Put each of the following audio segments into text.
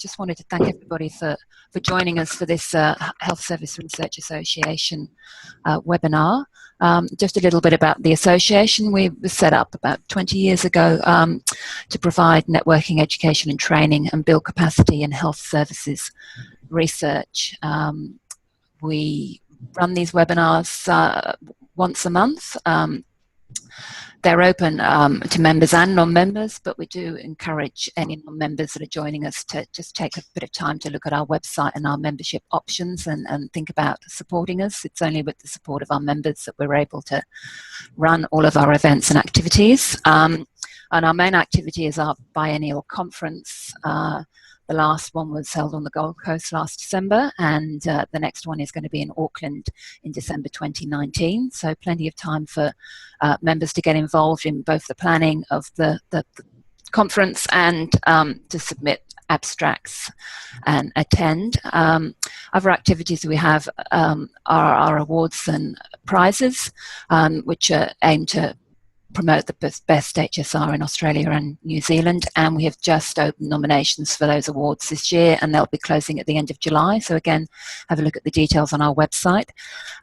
just wanted to thank everybody for joining us for this Health Service Research Association webinar. Just a little bit about the association. We were set up about 20 years ago to provide networking, education and training and build capacity in health services research. We run these webinars once a month. They're open to members and non-members, but we do encourage any non-members that are joining us to just take a bit of time to look at our website and our membership options and think about supporting us. It's only with the support of our members that we're able to run all of our events and activities. And our main activity is our biennial conference. The last one was held on the Gold Coast last December, and the next one is going to be in Auckland in December 2019. So plenty of time for members to get involved in both the planning of the conference and to submit abstracts and attend. Other activities we have are our awards and prizes, which are aimed to promote the best HSR in Australia and New Zealand, and we have just opened nominations for those awards this year, and they'll be closing at the end of July. So again, have a look at the details on our website.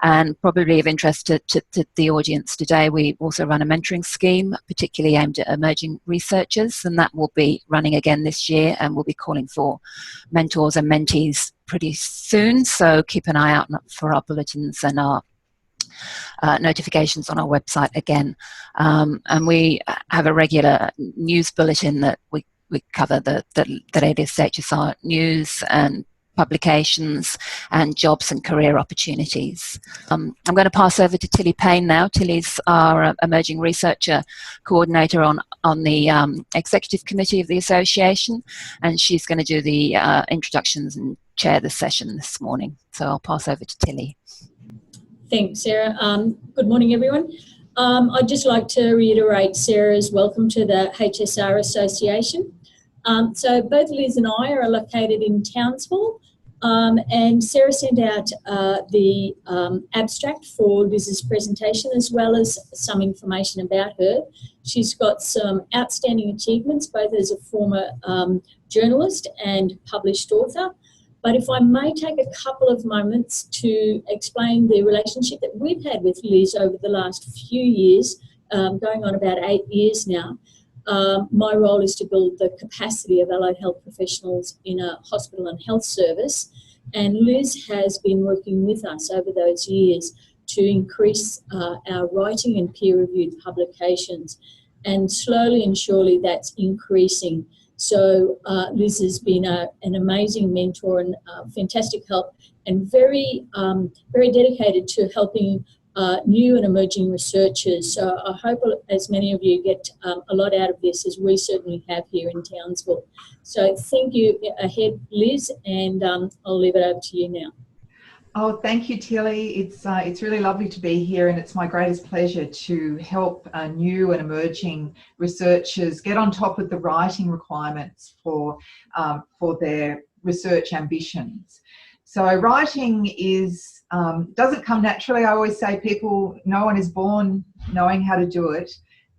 And probably of interest to the audience today, we also run a mentoring scheme, particularly aimed at emerging researchers, and that will be running again this year, and we'll be calling for mentors and mentees pretty soon. So keep an eye out for our bulletins and our notifications on our website again. And we have a regular news bulletin that we cover the latest HSR news and publications and jobs and career opportunities. I'm going to pass over to Tilly Payne now. Tilly's our emerging researcher coordinator on the executive committee of the association, and she's going to do the introductions and chair the session this morning. So I'll pass over to Tilly. Thanks, Sarah. Good morning, everyone. I'd just like to reiterate Sarah's welcome to the HSR Association. So both Liz and I are located in Townsville, and Sarah sent out the abstract for Liz's presentation, as well as some information about her. She's got some outstanding achievements, both as a former journalist and published author. But if I may take a couple of moments to explain the relationship that we've had with Liz over the last few years, going on about 8 years now. My role is to build the capacity of allied health professionals in a hospital and health service, and Liz has been working with us over those years to increase our writing and peer-reviewed publications, and slowly and surely that's increasing. So Liz has been an amazing mentor and fantastic help, and very dedicated to helping new and emerging researchers. So I hope as many of you get a lot out of this as we certainly have here in Townsville. So thank you ahead, Liz, and I'll leave it over to you now. Oh, thank you, Tilly. It's really lovely to be here, and it's my greatest pleasure to help new and emerging researchers get on top of the writing requirements for their research ambitions. So writing doesn't come naturally. I always say no one is born knowing how to do it.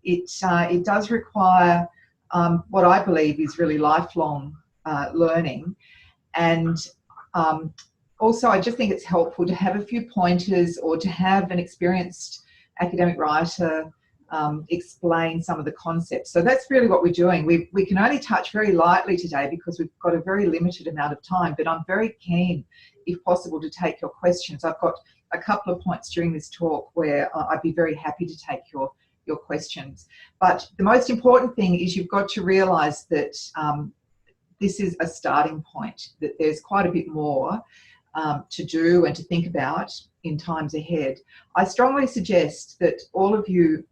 It does require what I believe is really lifelong learning, and also, I just think it's helpful to have a few pointers, or to have an experienced academic writer explain some of the concepts. So that's really what we're doing. We can only touch very lightly today because we've got a very limited amount of time, but I'm very keen, if possible, to take your questions. I've got a couple of points during this talk where I'd be very happy to take your questions. But the most important thing is you've got to realise that this is a starting point, that there's quite a bit more to do and to think about in times ahead. I strongly suggest that all of you,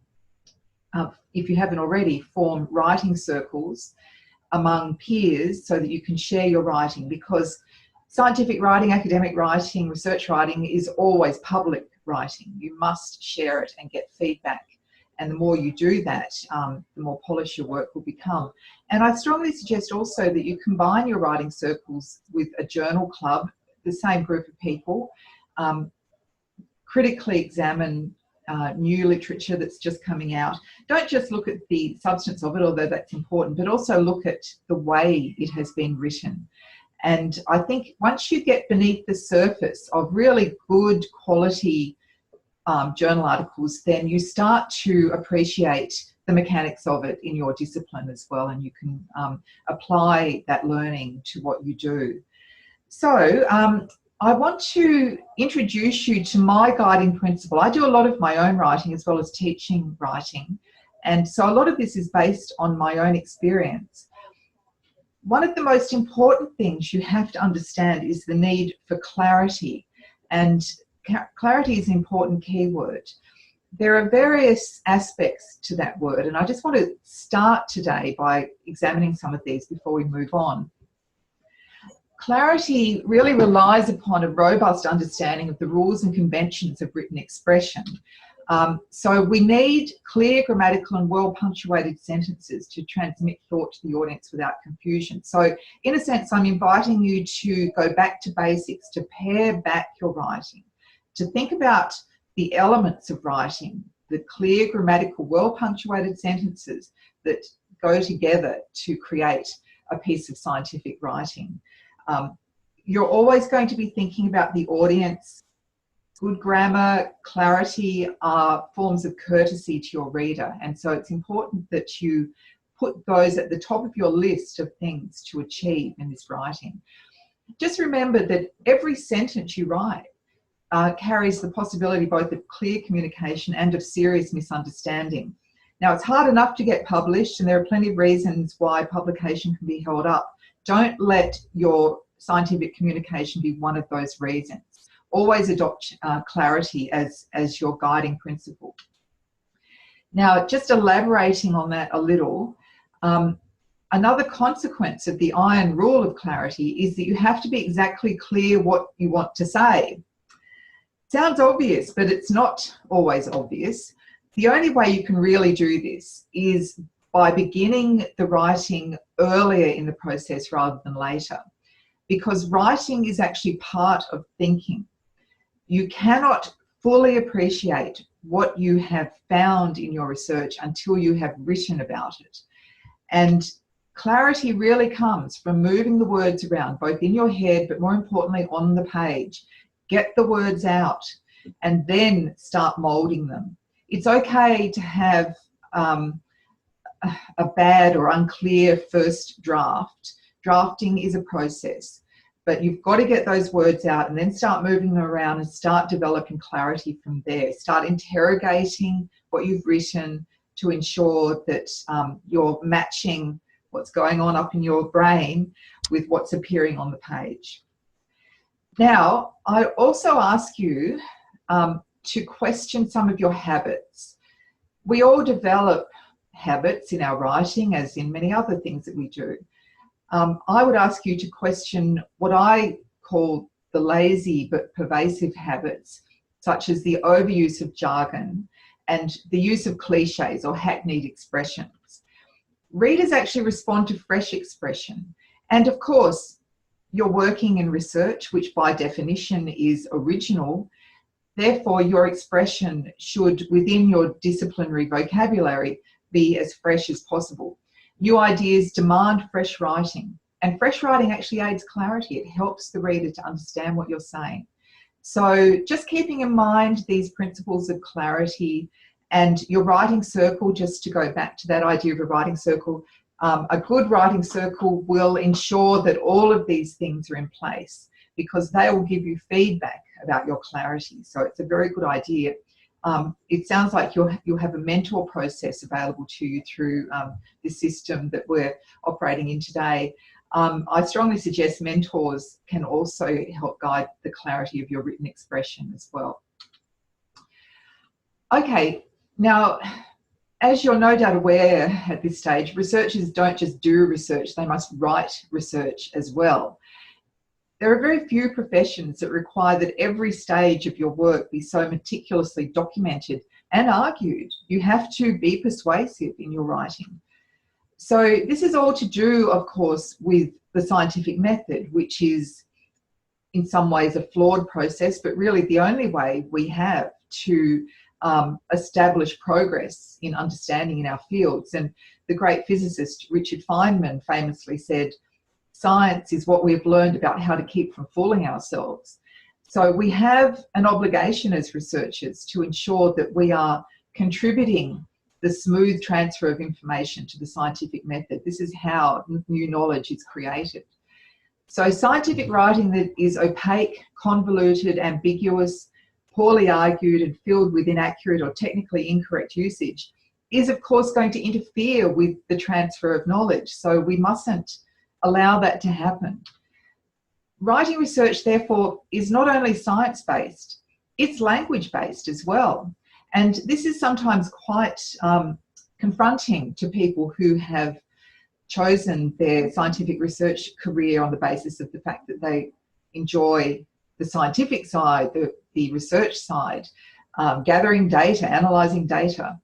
if you haven't already, form writing circles among peers so that you can share your writing, because scientific writing, academic writing, research writing is always public writing. You must share it and get feedback, and the more you do that, the more polished your work will become. And I strongly suggest also that you combine your writing circles with a journal club, the same group of people, critically examine new literature that's just coming out. Don't just look at the substance of it, although that's important, but also look at the way it has been written. And I think once you get beneath the surface of really good quality journal articles, then you start to appreciate the mechanics of it in your discipline as well, and you can apply that learning to what you do. So I want to introduce you to my guiding principle. I do a lot of my own writing as well as teaching writing, and so a lot of this is based on my own experience. One of the most important things you have to understand is the need for clarity, and clarity is an important keyword. There are various aspects to that word, and I just want to start today by examining some of these before we move on. Clarity really relies upon a robust understanding of the rules and conventions of written expression. So we need clear, grammatical and well-punctuated sentences to transmit thought to the audience without confusion. So in a sense, I'm inviting you to go back to basics, to pare back your writing, to think about the elements of writing, the clear, grammatical, well-punctuated sentences that go together to create a piece of scientific writing. You're always going to be thinking about the audience. Good grammar, clarity are forms of courtesy to your reader, and so it's important that you put those at the top of your list of things to achieve in this writing. Just remember that every sentence you write carries the possibility both of clear communication and of serious misunderstanding. Now, it's hard enough to get published, and there are plenty of reasons why publication can be held up. Don't let your scientific communication be one of those reasons. Always adopt clarity as your guiding principle. Now, just elaborating on that a little, another consequence of the iron rule of clarity is that you have to be exactly clear what you want to say. Sounds obvious, but it's not always obvious. The only way you can really do this is by beginning the writing earlier in the process rather than later, because writing is actually part of thinking. You cannot fully appreciate what you have found in your research until you have written about it. And clarity really comes from moving the words around, both in your head, but more importantly on the page. Get the words out and then start molding them. It's okay to have a bad or unclear first draft. Drafting is a process, but you've got to get those words out and then start moving them around and start developing clarity from there. Start interrogating what you've written to ensure that you're matching what's going on up in your brain with what's appearing on the page. Now, I also ask you to question some of your habits. We all develop habits in our writing, as in many other things that we do. I would ask you to question what I call the lazy but pervasive habits, such as the overuse of jargon and the use of cliches or hackneyed expressions. Readers actually respond to fresh expression. And of course, you're working in research, which by definition is original. Therefore, your expression should, within your disciplinary vocabulary, be as fresh as possible. New ideas demand fresh writing, and fresh writing actually aids clarity. It helps the reader to understand what you're saying. So just keeping in mind these principles of clarity and your writing circle, just to go back to that idea of a writing circle, a good writing circle will ensure that all of these things are in place because they will give you feedback about your clarity. So it's a very good idea. It sounds like you'll have a mentor process available to you through the system that we're operating in today. I strongly suggest mentors can also help guide the clarity of your written expression as well. Okay, now, as you're no doubt aware at this stage, researchers don't just do research, they must write research as well. There are very few professions that require that every stage of your work be so meticulously documented and argued. You have to be persuasive in your writing. So this is all to do, of course, with the scientific method, which is in some ways a flawed process, but really the only way we have to establish progress in understanding in our fields. And the great physicist Richard Feynman famously said, science is what we've learned about how to keep from fooling ourselves. So we have an obligation as researchers to ensure that we are contributing the smooth transfer of information to the scientific method. This is how new knowledge is created. So scientific writing that is opaque, convoluted, ambiguous, poorly argued and filled with inaccurate or technically incorrect usage is of course going to interfere with the transfer of knowledge. So we mustn't allow that to happen. Writing research therefore is not only science-based, it's language-based as well. And this is sometimes quite confronting to people who have chosen their scientific research career on the basis of the fact that they enjoy the scientific side, the research side, gathering data, analysing data.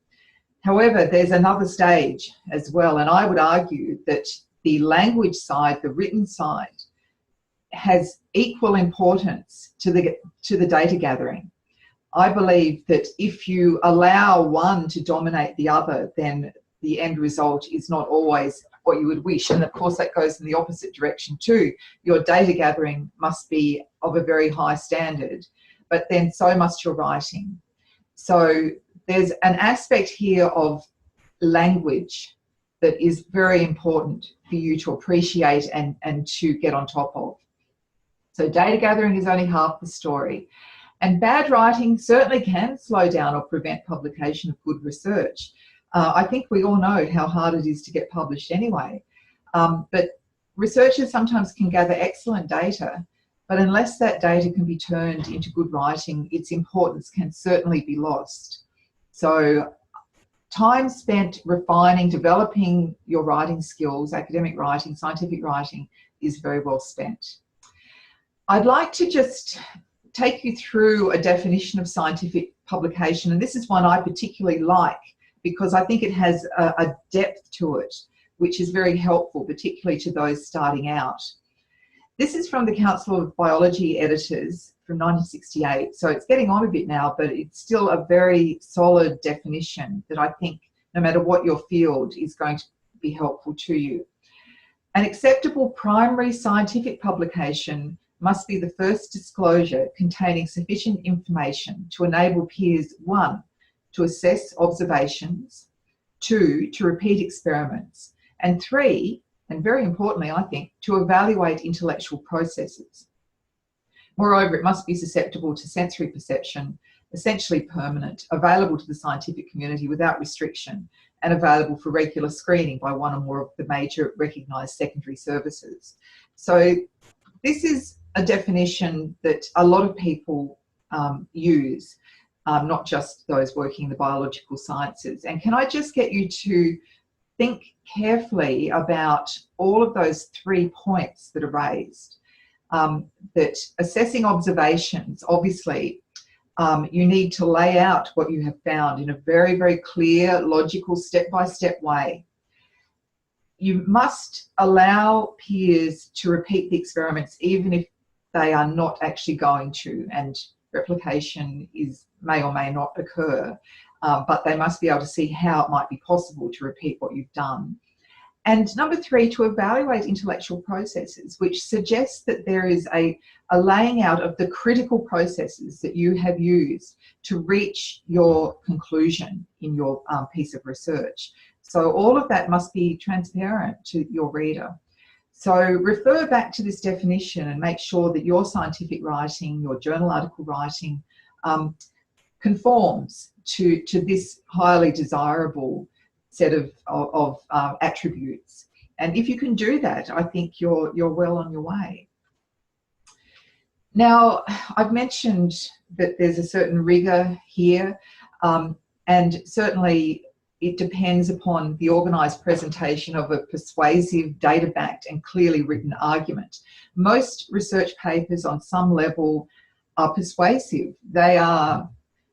However, there's another stage as well, and I would argue that the language side, the written side, has equal importance to the data gathering. I believe that if you allow one to dominate the other, then the end result is not always what you would wish. And of course that goes in the opposite direction too. Your data gathering must be of a very high standard, but then so must your writing. So there's an aspect here of language that is very important for you to appreciate and to get on top of. So data gathering is only half the story. And bad writing certainly can slow down or prevent publication of good research. I think we all know how hard it is to get published anyway. But researchers sometimes can gather excellent data, but unless that data can be turned into good writing, its importance can certainly be lost. So time spent refining, developing your writing skills, academic writing, scientific writing, is very well spent. I'd like to just take you through a definition of scientific publication, and this is one I particularly like because I think it has a depth to it which is very helpful, particularly to those starting out. This is from the Council of Biology Editors from 1968, so it's getting on a bit now, but it's still a very solid definition that I think no matter what your field is going to be helpful to you. An acceptable primary scientific publication must be the first disclosure containing sufficient information to enable peers, 1, to assess observations, 2, to repeat experiments, and 3, and very importantly I think, to evaluate intellectual processes. Moreover, it must be susceptible to sensory perception, essentially permanent, available to the scientific community without restriction, and available for regular screening by one or more of the major recognised secondary services. So this is a definition that a lot of people use, not just those working in the biological sciences. And can I just get you to think carefully about all of those 3 points that are raised? That assessing observations, obviously, you need to lay out what you have found in a very, very clear, logical, step-by-step way. You must allow peers to repeat the experiments even if they are not actually going to, and replication may or may not occur, but they must be able to see how it might be possible to repeat what you've done. And number 3, to evaluate intellectual processes, which suggests that there is a laying out of the critical processes that you have used to reach your conclusion in your piece of research. So all of that must be transparent to your reader. So refer back to this definition and make sure that your scientific writing, your journal article writing, conforms to this highly desirable set of attributes. And if you can do that, I think you're well on your way. Now, I've mentioned that there's a certain rigour here, and certainly it depends upon the organised presentation of a persuasive, data-backed and clearly written argument. Most research papers on some level are persuasive. They are,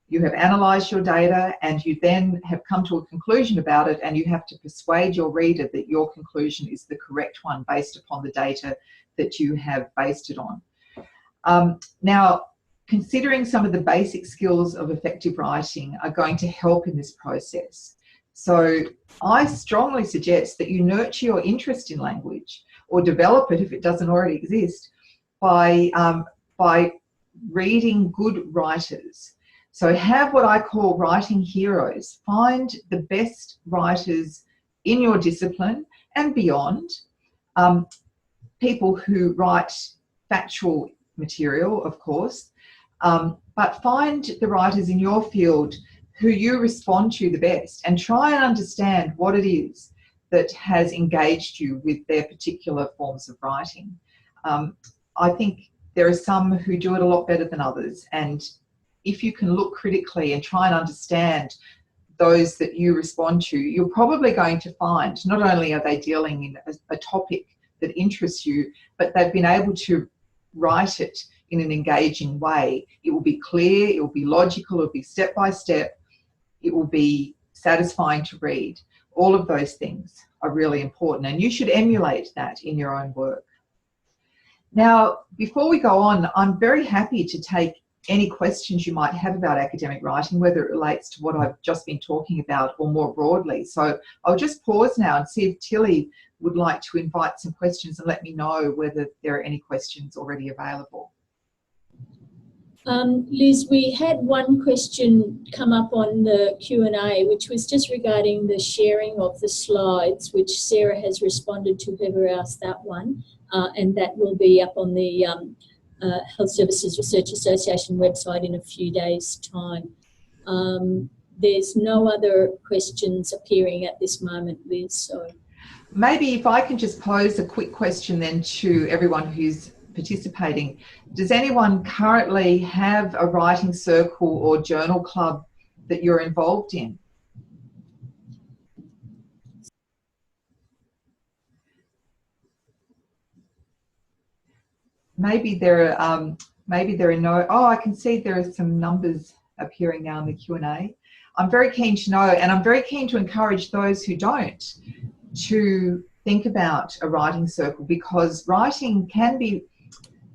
you have analysed your data and you then have come to a conclusion about it, and you have to persuade your reader that your conclusion is the correct one based upon the data that you have based it on. Now, considering some of the basic skills of effective writing are going to help in this process. So I strongly suggest that you nurture your interest in language, or develop it if it doesn't already exist, by reading good writers. So have what I call writing heroes. Find the best writers in your discipline and beyond, people who write factual material, of course, but find the writers in your field who you respond to the best, and try and understand what it is that has engaged you with their particular forms of writing. I think there are some who do it a lot better than others, and if you can look critically and try and understand those that you respond to, you're probably going to find not only are they dealing in a topic that interests you, but they've been able to write it in an engaging way. It will be clear, it will be logical, it will be step by step, it will be satisfying to read. All of those things are really important, and you should emulate that in your own work. Now, before we go on, I'm very happy to take any questions you might have about academic writing, whether it relates to what I've just been talking about or more broadly. So I'll just pause now and see if Tilly would like to invite some questions and let me know whether there are any questions already available. Liz, we had one question come up on the Q&A, which was just regarding the sharing of the slides, which Sarah has responded to whoever asked that one, and that will be up on the Health Services Research Association website in a few days' time. There's no other questions appearing at this moment, Liz. So maybe if I can just pose a quick question then to everyone who's participating. Does anyone currently have a writing circle or journal club that you're involved in? Maybe there are no, oh, I can see there are some numbers appearing now in the Q&A. I'm very keen to know, and I'm very keen to encourage those who don't to think about a writing circle, because writing can be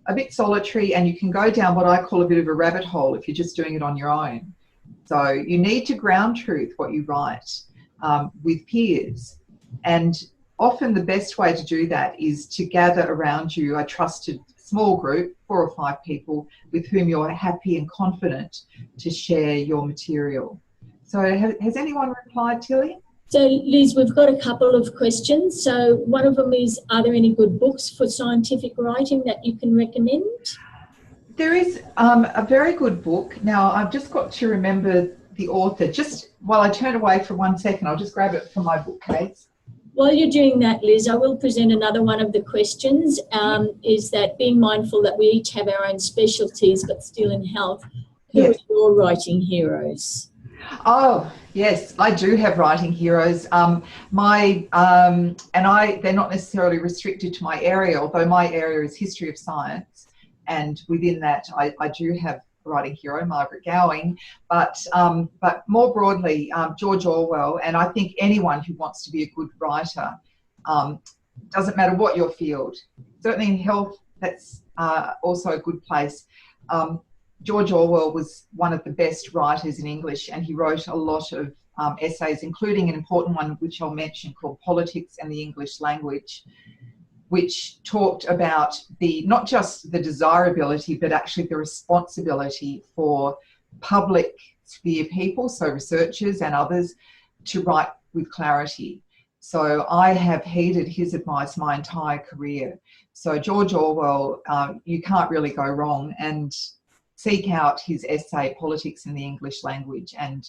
a bit solitary and you can go down what I call a bit of a rabbit hole if you're just doing it on your own. So you need to ground truth what you write with peers, and often the best way to do that is to gather around you a trusted small group, 4 or 5 people with whom you're happy and confident to share your material. So has anyone replied, Tilly? So Liz, we've got a couple of questions. So one of them is, are there any good books for scientific writing that you can recommend? There is a very good book. Now, I've just got to remember the author. Just while I turn away for 1 second, I'll just grab it from my bookcase. While you're doing that, Liz, I will present another one of the questions, is that being mindful that we each have our own specialties but still in health, who are your writing heroes? Oh, yes, I do have writing heroes. They're not necessarily restricted to my area, although my area is history of science, and within that I do have a writing hero, Margaret Gowing, but more broadly, George Orwell. And I think anyone who wants to be a good writer, doesn't matter what your field, certainly in health, that's also a good place. George Orwell was one of the best writers in English, and he wrote a lot of essays, including an important one which I'll mention called Politics and the English Language, which talked about not just the desirability but actually the responsibility for public sphere people, so researchers and others, to write with clarity. So I have heeded his advice my entire career. So George Orwell, you can't really go wrong, and seek out his essay, Politics in the English Language. And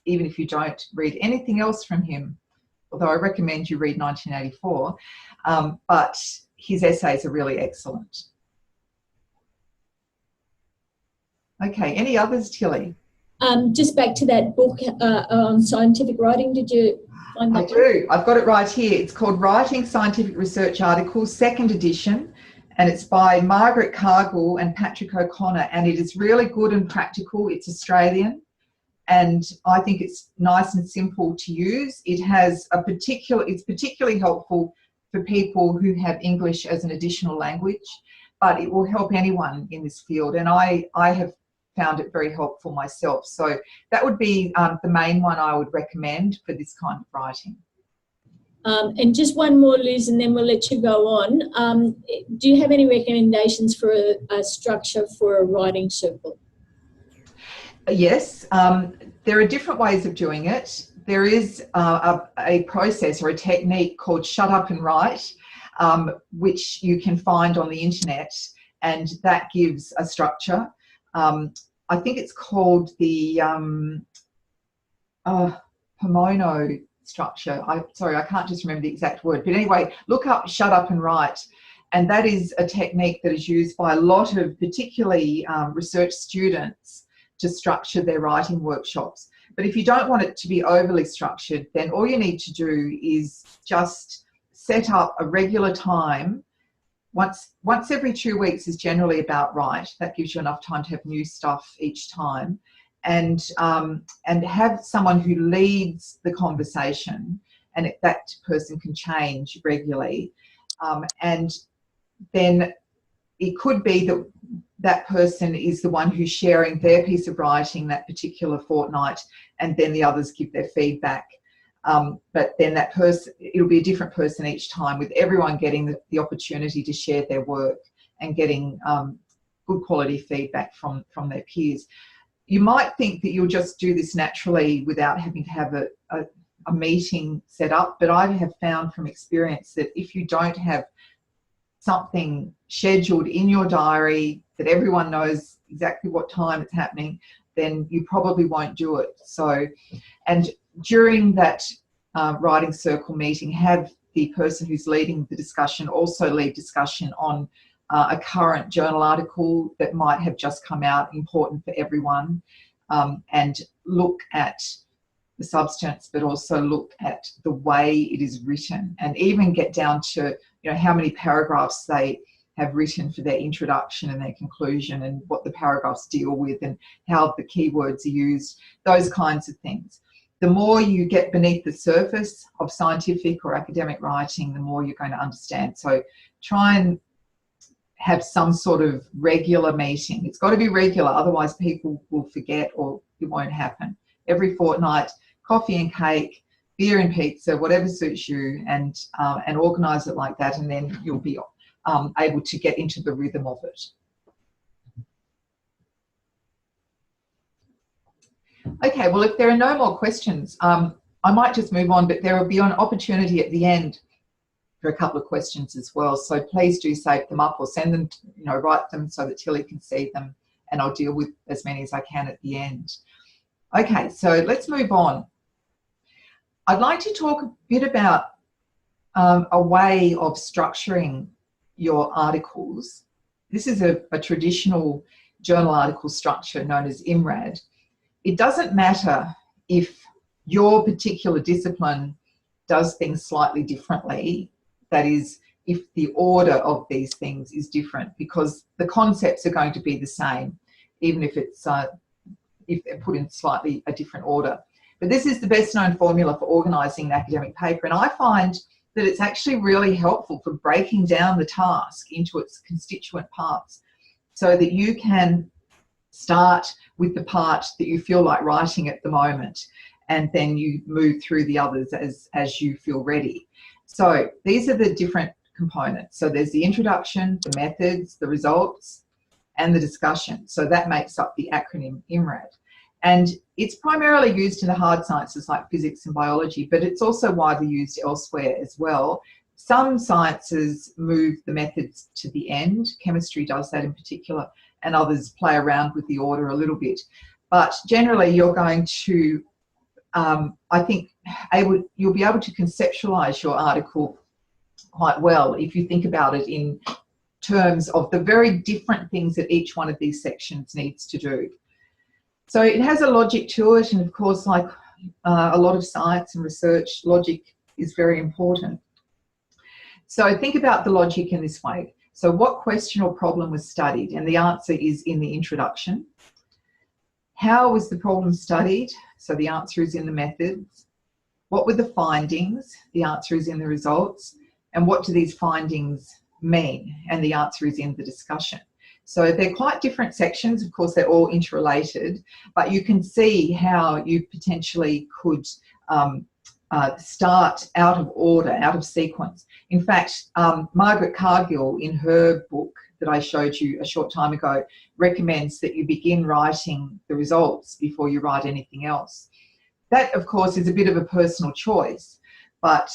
even if you don't read anything else from him, although I recommend you read 1984, but his essays are really excellent. Okay, any others, Tilly? Just back to that book on scientific writing, did you find that? I do. I've got it right here. It's called Writing Scientific Research Articles, 2nd edition. And it's by Margaret Cargill and Patrick O'Connor, and it is really good and practical. It's Australian, and I think it's nice and simple to use. It's particularly helpful for people who have English as an additional language, but it will help anyone in this field, and I have found it very helpful myself. So that would be the main one I would recommend for this kind of writing. And just one more, Liz, and then we'll let you go on. Do you have any recommendations for a structure for a writing circle? Yes, there are different ways of doing it. There is a process or a technique called shut up and write, which you can find on the internet, and that gives a structure. I think it's called the Pomono structure. Sorry, I can't just remember the exact word, but anyway, look up shut up and write, and that is a technique that is used by a lot of particularly research students to structure their writing workshops. But if you don't want it to be overly structured, then all you need to do is just set up a regular time. Once every 2 weeks is generally about right. That gives you enough time to have new stuff each time, and have someone who leads the conversation, and that person can change regularly, and then it could be that that person is the one who's sharing their piece of writing that particular fortnight, and then the others give their feedback. But then that person, it'll be a different person each time, with everyone getting the opportunity to share their work and getting good quality feedback from their peers. You might think that you'll just do this naturally without having to have a meeting set up, but I have found from experience that if you don't have something scheduled in your diary that everyone knows exactly what time it's happening, then you probably won't do it. So, and during that writing circle meeting, have the person who's leading the discussion also lead discussion on a current journal article that might have just come out, important for everyone, and look at the substance, but also look at the way it is written, and even get down to, you know, how many paragraphs they have written for their introduction and their conclusion, and what the paragraphs deal with, and how the keywords are used, those kinds of things. The more you get beneath the surface of scientific or academic writing, the more you're going to understand. So try and have some sort of regular meeting. It's got to be regular, otherwise people will forget or it won't happen. Every fortnight, coffee and cake, beer and pizza, whatever suits you, and organise it like that, and then you'll be able to get into the rhythm of it. Okay, well, if there are no more questions, I might just move on, but there will be an opportunity at the end for a couple of questions as well. So please do save them up or send them, you know, write them so that Tilly can see them, and I'll deal with as many as I can at the end. Okay, so let's move on. I'd like to talk a bit about a way of structuring your articles. This is a traditional journal article structure known as IMRAD. It doesn't matter if your particular discipline does things slightly differently, that is, if the order of these things is different, because the concepts are going to be the same, even if it's if they're put in slightly a different order. But this is the best known formula for organising an academic paper, and I find that it's actually really helpful for breaking down the task into its constituent parts, so that you can start with the part that you feel like writing at the moment, and then you move through the others as you feel ready. So these are the different components. So there's the introduction, the methods, the results, and the discussion. So that makes up the acronym IMRAD. And it's primarily used in the hard sciences like physics and biology, but it's also widely used elsewhere as well. Some sciences move the methods to the end. Chemistry does that in particular, and others play around with the order a little bit. But generally you're going to, I think, you'll be able to conceptualise your article quite well if you think about it in terms of the very different things that each one of these sections needs to do. So it has a logic to it, and of course, like a lot of science and research, logic is very important. So think about the logic in this way. So what question or problem was studied? And the answer is in the introduction. How was the problem studied? So the answer is in the methods. What were the findings? The answer is in the results. And what do these findings mean? And the answer is in the discussion. So they're quite different sections. Of course, they're all interrelated, but you can see how you potentially could start out of order, out of sequence. In fact, Margaret Cargill, in her book that I showed you a short time ago, recommends that you begin writing the results before you write anything else. That, of course, is a bit of a personal choice, but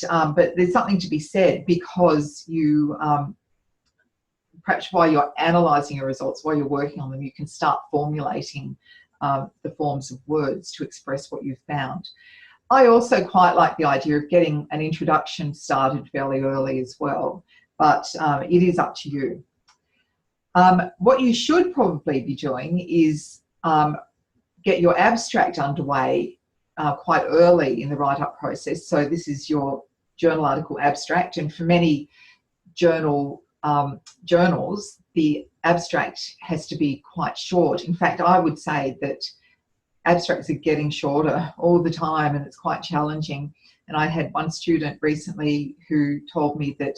there's something to be said, because you, perhaps while you're analysing your results, while you're working on them, you can start formulating the forms of words to express what you've found. I also quite like the idea of getting an introduction started fairly early as well, but it is up to you. What you should probably be doing is get your abstract underway quite early in the write-up process. So this is your journal article abstract, and for many journals, the abstract has to be quite short. In fact, I would say that abstracts are getting shorter all the time, and it's quite challenging. And I had one student recently who told me that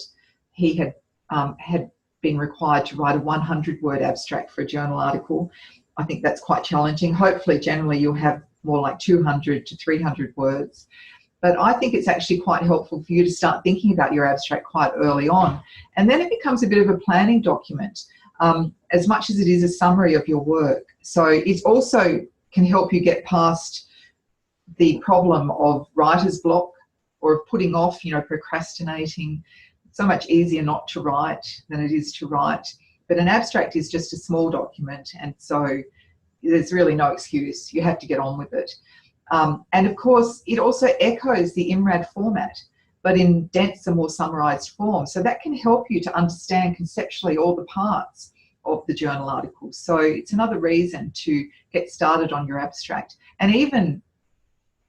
he had been required to write a 100-word abstract for a journal article. I think that's quite challenging. Hopefully, generally, you'll have more like 200 to 300 words. But I think it's actually quite helpful for you to start thinking about your abstract quite early on. And then it becomes a bit of a planning document, as much as it is a summary of your work. So it also can help you get past the problem of writer's block, or of putting off, procrastinating. It's so much easier not to write than it is to write. But an abstract is just a small document, and so there's really no excuse. You have to get on with it. And of course, it also echoes the IMRAD format, but in denser, more summarised form. So that can help you to understand conceptually all the parts of the journal article. So it's another reason to get started on your abstract. And even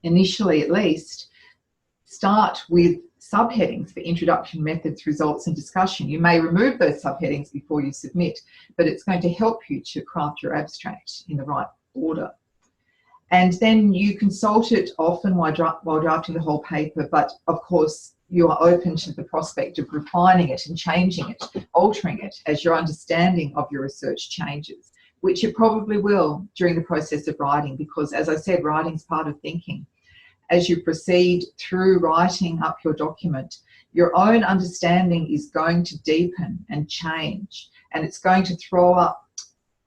initially, at least, start with subheadings for introduction, methods, results, and discussion. You may remove those subheadings before you submit, but it's going to help you to craft your abstract in the right order. And then you consult it often while drafting the whole paper, but of course you are open to the prospect of refining it and changing it, altering it as your understanding of your research changes, which it probably will during the process of writing, because as I said, writing is part of thinking. As you proceed through writing up your document, your own understanding is going to deepen and change, and it's going to throw up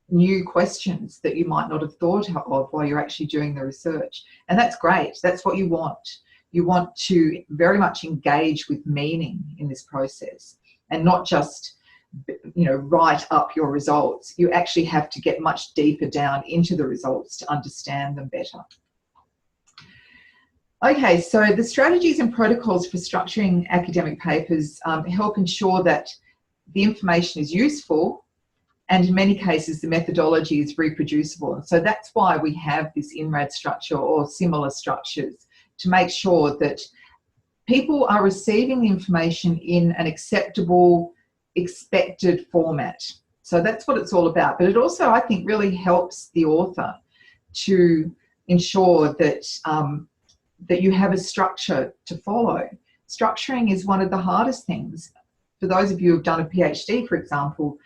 new questions that you might not have thought of while you're actually doing the research. And that's great. That's what you want. You want to very much engage with meaning in this process, and not just, write up your results. You actually have to get much deeper down into the results to understand them better. Okay, so the strategies and protocols for structuring academic papers help ensure that the information is useful, and in many cases the methodology is reproducible. And so that's why we have this IMRAD structure or similar structures, to make sure that people are receiving the information in an acceptable, expected format. So that's what it's all about. But it also, I think, really helps the author to ensure that that you have a structure to follow. Structuring is one of the hardest things. For those of you who've done a PhD, for example,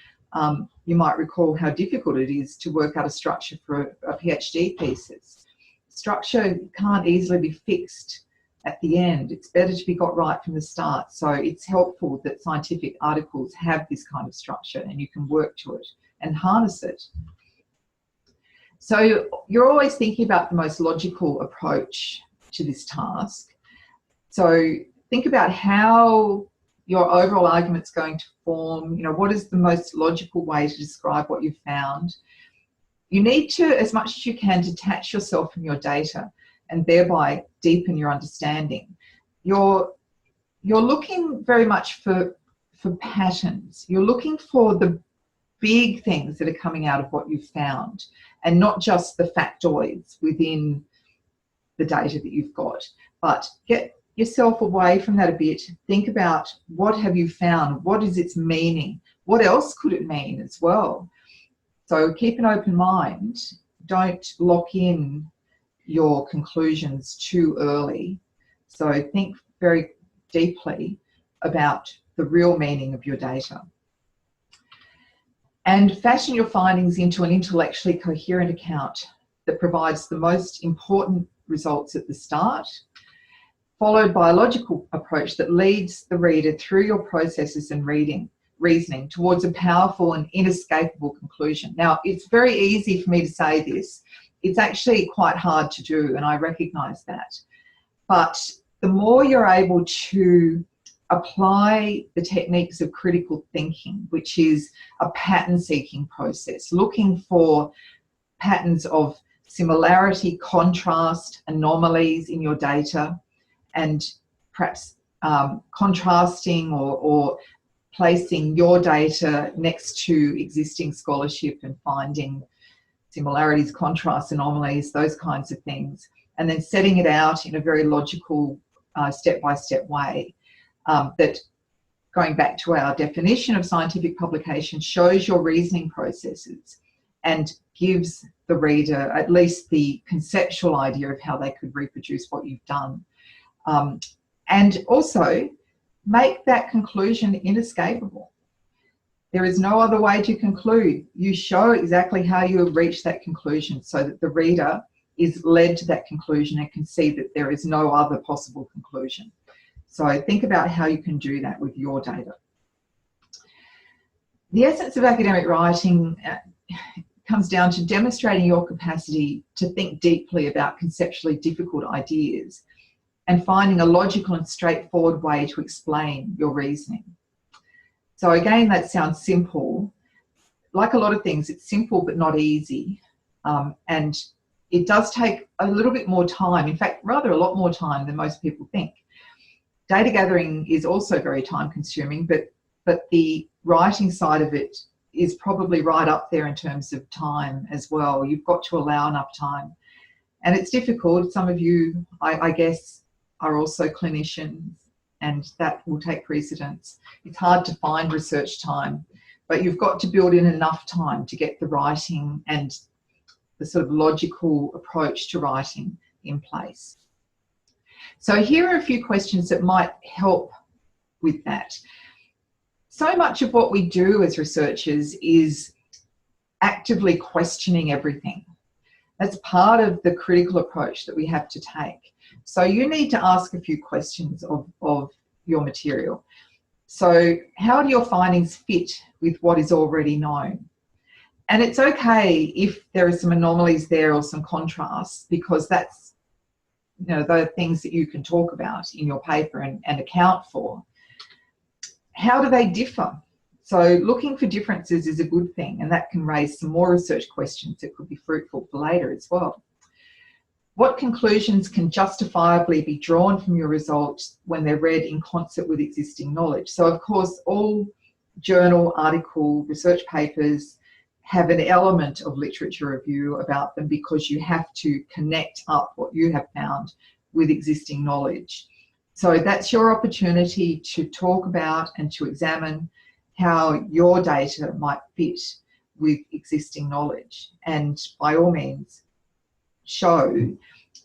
you might recall how difficult it is to work out a structure for a PhD thesis. Structure can't easily be fixed at the end. It's better to be got right from the start. So it's helpful that scientific articles have this kind of structure, and you can work to it and harness it. So you're always thinking about the most logical approach to this task. So think about how your overall argument's going to form. What is the most logical way to describe what you've found? You need to, as much as you can, detach yourself from your data and thereby deepen your understanding. You're looking very much for patterns. You're looking for the big things that are coming out of what you've found, and not just the factoids within the data that you've got. But get yourself away from that a bit. Think about, what have you found? What is its meaning? What else could it mean as well? So keep an open mind. Don't lock in your conclusions too early. So think very deeply about the real meaning of your data. And fashion your findings into an intellectually coherent account that provides the most important results at the start, followed by a logical approach that leads the reader through your processes and reasoning towards a powerful and inescapable conclusion. Now, it's very easy for me to say this. It's actually quite hard to do, and I recognise that. But the more you're able to apply the techniques of critical thinking, which is a pattern-seeking process, looking for patterns of similarity, contrast, anomalies in your data, and perhaps contrasting or placing your data next to existing scholarship and finding similarities, contrasts, anomalies, those kinds of things, and then setting it out in a very logical step-by-step way that, going back to our definition of scientific publication, shows your reasoning processes and gives the reader at least the conceptual idea of how they could reproduce what you've done. And also make that conclusion inescapable. There is no other way to conclude. You show exactly how you have reached that conclusion so that the reader is led to that conclusion and can see that there is no other possible conclusion. So think about how you can do that with your data. The essence of academic writing comes down to demonstrating your capacity to think deeply about conceptually difficult ideas and finding a logical and straightforward way to explain your reasoning. So again, that sounds simple. Like a lot of things, it's simple but not easy. And it does take a little bit more time, in fact, rather a lot more time than most people think. Data gathering is also very time consuming, but the writing side of it is probably right up there in terms of time as well. You've got to allow enough time. And it's difficult. Some of you, I guess, are also clinicians, and that will take precedence. It's hard to find research time, but you've got to build in enough time to get the writing and the sort of logical approach to writing in place. So here are a few questions that might help with that. So much of what we do as researchers is actively questioning everything. That's part of the critical approach that we have to take. So you need to ask a few questions of your material. So how do your findings fit with what is already known? And it's okay if there are some anomalies there or some contrasts, because that's, you know, the things that you can talk about in your paper and account for. How do they differ? So looking for differences is a good thing, and that can raise some more research questions that could be fruitful for later as well. What conclusions can justifiably be drawn from your results when they're read in concert with existing knowledge? So of course, all journal, article, research papers have an element of literature review about them, because you have to connect up what you have found with existing knowledge. So that's your opportunity to talk about and to examine how your data might fit with existing knowledge, and by all means show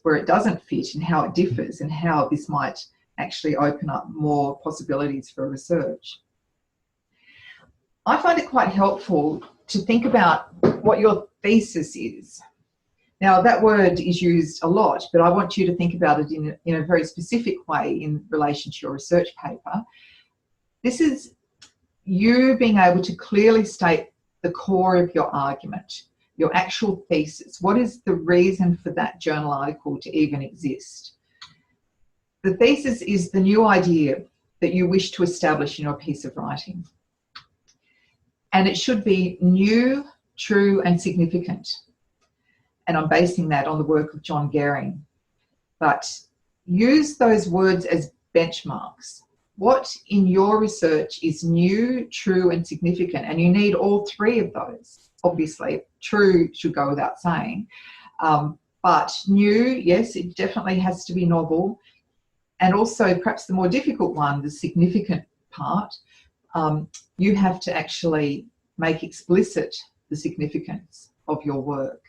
where it doesn't fit and how it differs and how this might actually open up more possibilities for research. I find it quite helpful to think about what your thesis is. Now, that word is used a lot, but I want you to think about it in a very specific way in relation to your research paper. This is you being able to clearly state the core of your argument, your actual thesis. What is the reason for that journal article to even exist? The thesis is the new idea that you wish to establish in your piece of writing. And it should be new, true, and significant. And I'm basing that on the work of John Gehring. But use those words as benchmarks. What in your research is new, true, and significant? And you need all three of those. Obviously, true should go without saying. But new, yes, it definitely has to be novel. And also, perhaps the more difficult one, the significant part, you have to actually make explicit the significance of your work.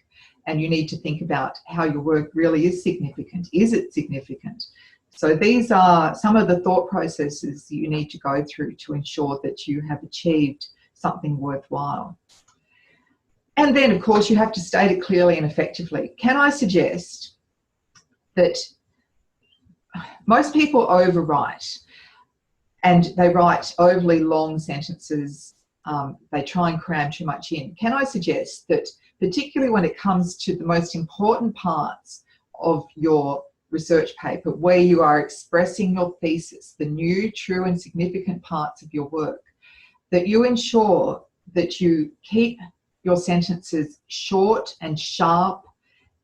And you need to think about how your work really is significant. Is it significant? So these are some of the thought processes that you need to go through to ensure that you have achieved something worthwhile. And then, of course, you have to state it clearly and effectively. Can I suggest that most people overwrite, and they write overly long sentences. They try and cram too much in. Can I suggest that, particularly when it comes to the most important parts of your research paper, where you are expressing your thesis, the new, true and significant parts of your work, that you ensure that you keep your sentences short and sharp,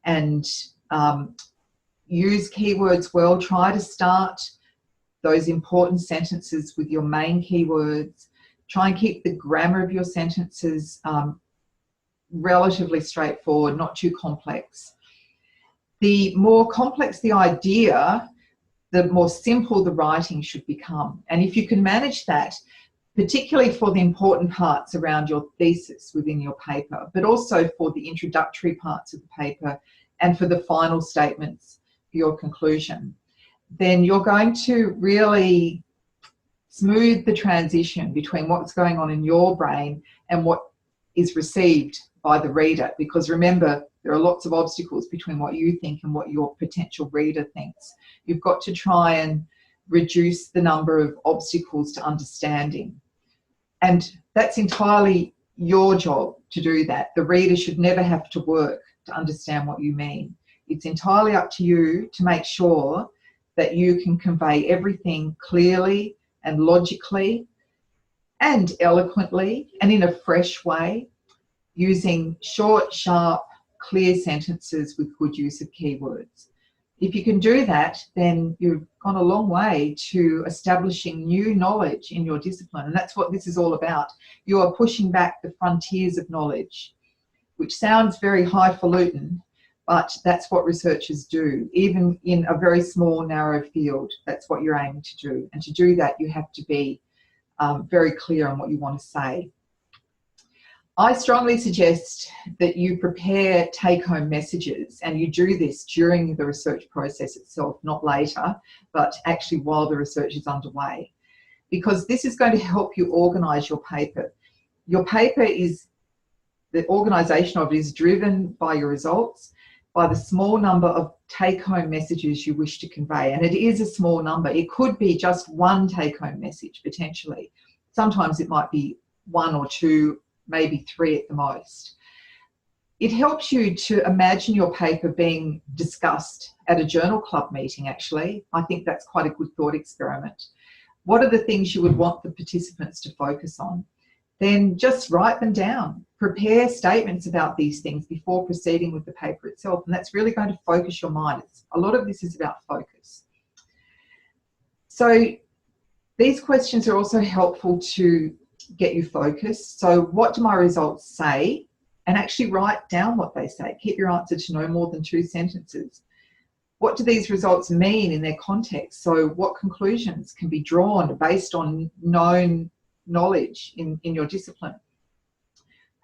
and use keywords well. Try to start those important sentences with your main keywords. Try and keep the grammar of your sentences relatively straightforward, not too complex. The more complex the idea, the more simple the writing should become. And if you can manage that, particularly for the important parts around your thesis within your paper, but also for the introductory parts of the paper and for the final statements for your conclusion, then you're going to really smooth the transition between what's going on in your brain and what is received by the reader. Because remember, there are lots of obstacles between what you think and what your potential reader thinks. You've got to try and reduce the number of obstacles to understanding. And that's entirely your job to do that. The reader should never have to work to understand what you mean. It's entirely up to you to make sure that you can convey everything clearly and logically and eloquently and in a fresh way, using short, sharp, clear sentences with good use of keywords. If you can do that, then you've gone a long way to establishing new knowledge in your discipline. And that's what this is all about. You are pushing back the frontiers of knowledge, which sounds very highfalutin, but that's what researchers do. Even in a very small, narrow field, that's what you're aiming to do. And to do that, you have to be very clear on what you want to say. I strongly suggest that you prepare take-home messages, and you do this during the research process itself, not later, but actually while the research is underway, because this is going to help you organise your paper. Your paper is, the organisation of it is driven by your results, by the small number of take-home messages you wish to convey. And it is a small number. It could be just one take-home message, potentially. Sometimes it might be one or two, maybe three at the most. It helps you to imagine your paper being discussed at a journal club meeting, actually. I think that's quite a good thought experiment. What are the things you would want the participants to focus on? Then just write them down. Prepare statements about these things before proceeding with the paper itself, and that's really going to focus your mind. A lot of this is about focus. So these questions are also helpful to get you focused. So what do my results say? And actually write down what they say. Keep your answer to no more than 2 sentences. What do these results mean in their context? So what conclusions can be drawn based on known knowledge in your discipline?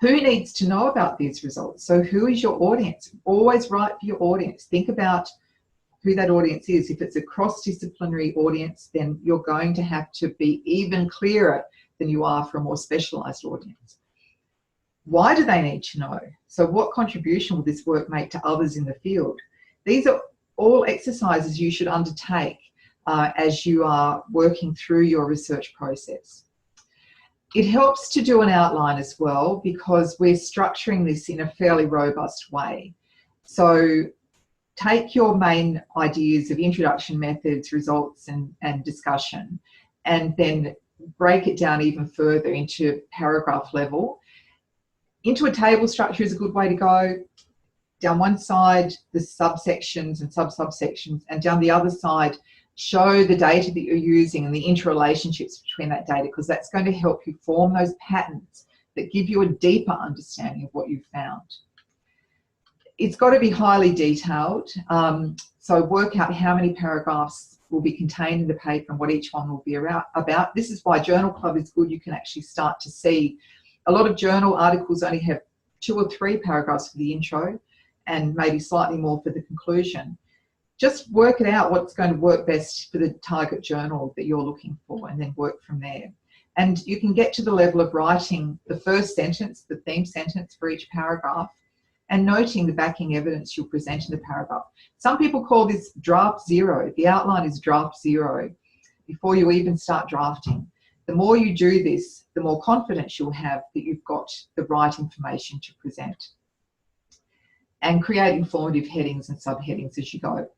Who needs to know about these results? So who is your audience? Always write for your audience. Think about who that audience is. If it's a cross-disciplinary audience, then you're going to have to be even clearer than you are for a more specialised audience. Why do they need to know? So what contribution will this work make to others in the field? These are all exercises you should undertake as you are working through your research process. It helps to do an outline as well, because we're structuring this in a fairly robust way. So take your main ideas of introduction, methods, results and discussion, and then break it down even further into paragraph level. Into a table structure is a good way to go. Down one side, the subsections and sub-subsections, and down the other side, show the data that you're using and the interrelationships between that data, because that's going to help you form those patterns that give you a deeper understanding of what you've found. It's got to be highly detailed, so work out how many paragraphs will be contained in the paper and what each one will be about. This is why Journal Club is good. You can actually start to see a lot of journal articles only have 2 or 3 paragraphs for the intro and maybe slightly more for the conclusion. Just work it out what's going to work best for the target journal that you're looking for, and then work from there. And you can get to the level of writing the first sentence, the theme sentence for each paragraph, and noting the backing evidence you'll present in the paragraph. Some people call this draft zero. The outline is draft zero before you even start drafting. The more you do this, the more confidence you'll have that you've got the right information to present. And create informative headings and subheadings as you go.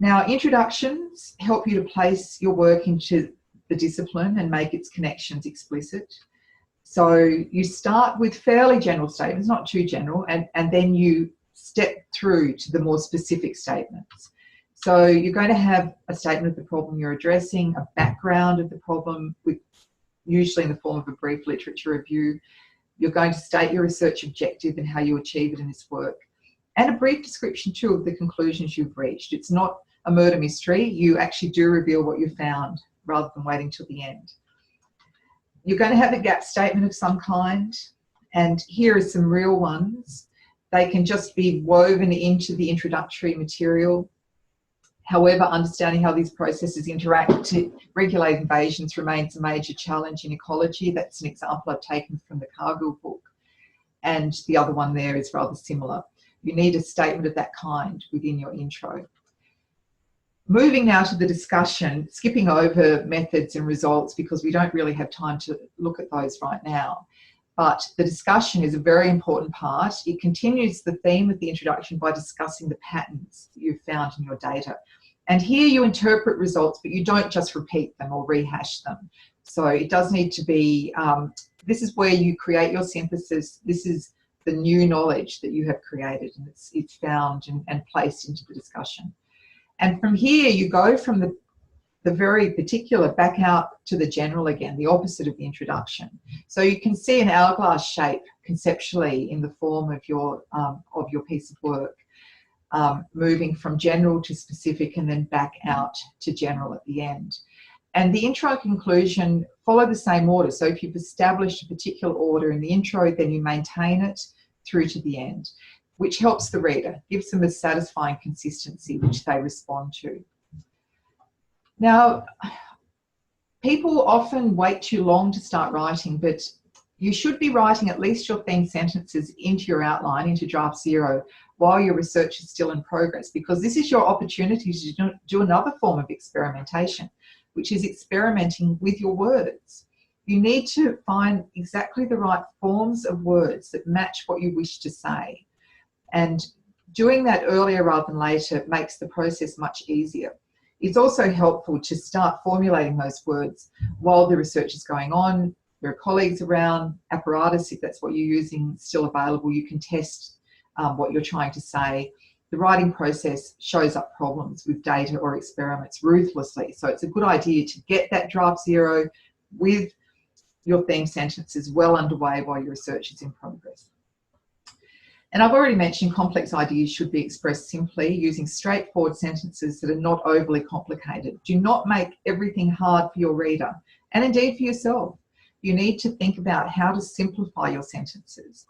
Now, introductions help you to place your work into the discipline and make its connections explicit. So you start with fairly general statements, not too general, and then you step through to the more specific statements. So you're going to have a statement of the problem you're addressing, a background of the problem, usually in the form of a brief literature review. You're going to state your research objective and how you achieve it in this work, and a brief description too of the conclusions you've reached. It's not a murder mystery. You actually do reveal what you found rather than waiting till the end. You're going to have a gap statement of some kind, and here are some real ones. They can just be woven into the introductory material. However, understanding how these processes interact to regulate invasions remains a major challenge in ecology. That's an example I've taken from the Cargill book, and the other one there is rather similar. You need a statement of that kind within your intro. Moving now to the discussion, skipping over methods and results because we don't really have time to look at those right now. But the discussion is a very important part. It continues the theme of the introduction by discussing the patterns that you've found in your data. And here you interpret results, but you don't just repeat them or rehash them. So it does need to be, this is where you create your synthesis. This is the new knowledge that you have created, and it's found and placed into the discussion. And from here, you go from the very particular back out to the general again, the opposite of the introduction. So you can see an hourglass shape conceptually in the form of your piece of work, moving from general to specific and then back out to general at the end. And the intro and conclusion follow the same order. So if you've established a particular order in the intro, then you maintain it through to the end, which helps the reader, gives them a satisfying consistency which they respond to. Now, people often wait too long to start writing, but you should be writing at least your theme sentences into your outline, into draft zero, while your research is still in progress, because this is your opportunity to do another form of experimentation, which is experimenting with your words. You need to find exactly the right forms of words that match what you wish to say. And doing that earlier rather than later makes the process much easier. It's also helpful to start formulating those words while the research is going on. There are colleagues around, apparatus, if that's what you're using, still available. You can test what you're trying to say. The writing process shows up problems with data or experiments ruthlessly. So it's a good idea to get that draft zero with your theme sentences well underway while your research is in progress. And I've already mentioned complex ideas should be expressed simply using straightforward sentences that are not overly complicated. Do not make everything hard for your reader, and indeed for yourself. You need to think about how to simplify your sentences.